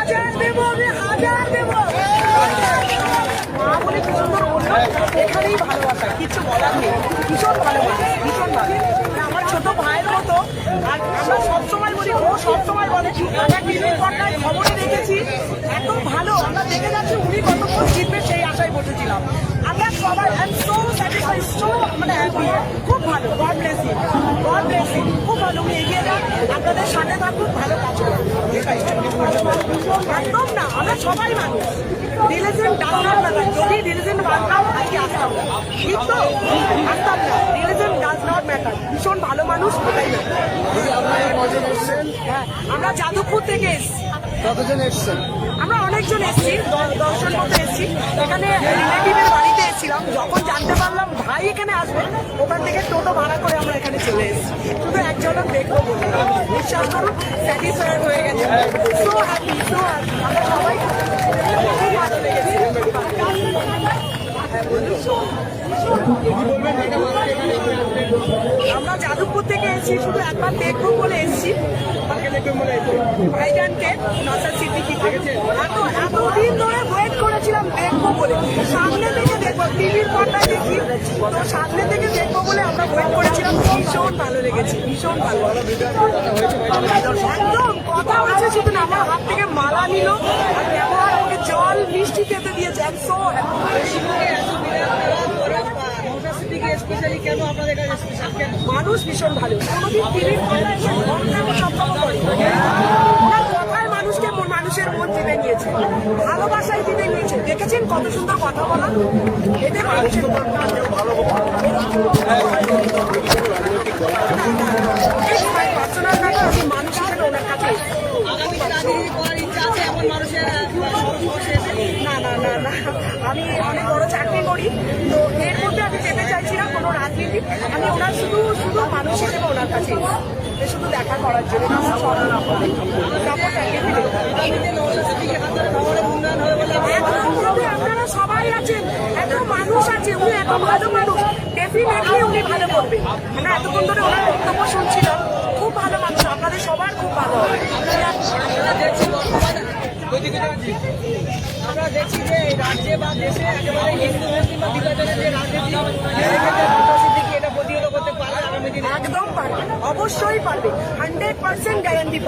হাজার দেবো, আমি হাজার দেবো। মা বলে কি সুন্দর বললো, এখানেই ভালোবাসা, কিছু বলার নেই। ভীষণ ভালোবাসা, ভীষণ ভালো। আমার ছোট ভাইয়ের মতো। আর আমরা সবসময় বলি, ও সবসময় বলে, আমরা টিভির পর্দায় খবরে দেখেছি এত ভালো, আমরা দেখে যাচ্ছি উনি কতক্ষণ জিতবে সেই আশায় বসেছিলাম। আমরা সবাই সো স্যাটিসফাইড, সো মানে হ্যাপি। খুব ভালো, God bless you, God bless you. খুব ভালো, উনি এগিয়ে যান, আপনাদের সাথে থাকুন, ভালো কাজ করুন। একদম না, আমরা সবাই মানুষ। Religion does not matter. যদি রিলিজন মানতাম আজকে আসতাম না, ঠিক তো? আসতাম না। Religion does not matter. ভীষণ ভালো মানুষ, ওটাই না। হ্যাঁ, আমরা যাদবপুর থেকে এসছি। কতজন এসছেন? আমরা অনেকজন এসেছি, 10 জন মতো এসেছি। এখানে রিলেটিভের বাড়িতে এসেছিলাম, যখন জানতে পারলাম ভাই এখানে আসবে, ওখান থেকে টোটো ভাড়া করে আমরা এখানে চলে এসেছি। শুধু এক ঝলক দেখবো বলে, বিশ্বাস করুন, স্যাটিসফাইড হয়ে গেছে। So happy, so happy. আমরা সবাই খুব ভালো লেগেছে। আমরা যাদবপুর থেকে এসেছি, শুধু একবার দেখবো বলে এসেছি ভাইজানকে, নসার সিদ্দিকীকে। এতদিন ধরে ওয়েট করেছিলাম দেখবো বলে, সামনে থেকে দেখবো, টিভির পর্দায় দেখি তো সামনে থেকে দেখবো বলে আমরা ওয়েট করেছিলাম। ভীষণ ভালো লেগেছে, ভীষণ ভালো। একদম কথা হচ্ছে, শুধু না আমার হাত থেকে মালা নিল আর ব্যবহার, আমাকে জল মিষ্টি খেতে দিয়েছে। একশো মানুষ ভীষণ ভালো। কোনোদিন টিভির পর্দায় এসে বদনামি সবসময় করে। ওনার কথায় মানুষকে মানুষের মন জিতে নিয়েছে, ভালোবাসায় জিতে নিয়েছে। দেখেছেন কত সুন্দর কথা বলা, এতে মানুষের পার্সোনাল ব্যাপার। আমি মানুষ হিসেবে ওনার কাছে না না না না, আমি অনেক বড় চাকরি করি, তো এর মধ্যে আমি যেতে চাইছি না কোনো রাজনীতি। আমি ওনার শুধু শুধু মানুষ হিসেবে ওনার কাছে শুধু দেখা করার জন্য। আপনারা সবাই আছেন, এত মানুষ আছে, উনি এত ভালো মানুষ, ডেফিনেটলি উনি ভালো করবে। আমরা এতক্ষণ ধরে ওনার বক্তব্য শুনছিলাম, খুব ভালো মানুষ, আপনাদের সবার খুব ভালো হবে। আমরা দেখছি যে রাজ্যে বা দেশে একেবারে হিন্দু মুসলিম বা বিভাজনের যে রাজনীতি, এটা প্রতিহত করতে পারে আগামী দিনে। একদম পারবে, অবশ্যই পারবে, 100% গ্যারান্টি।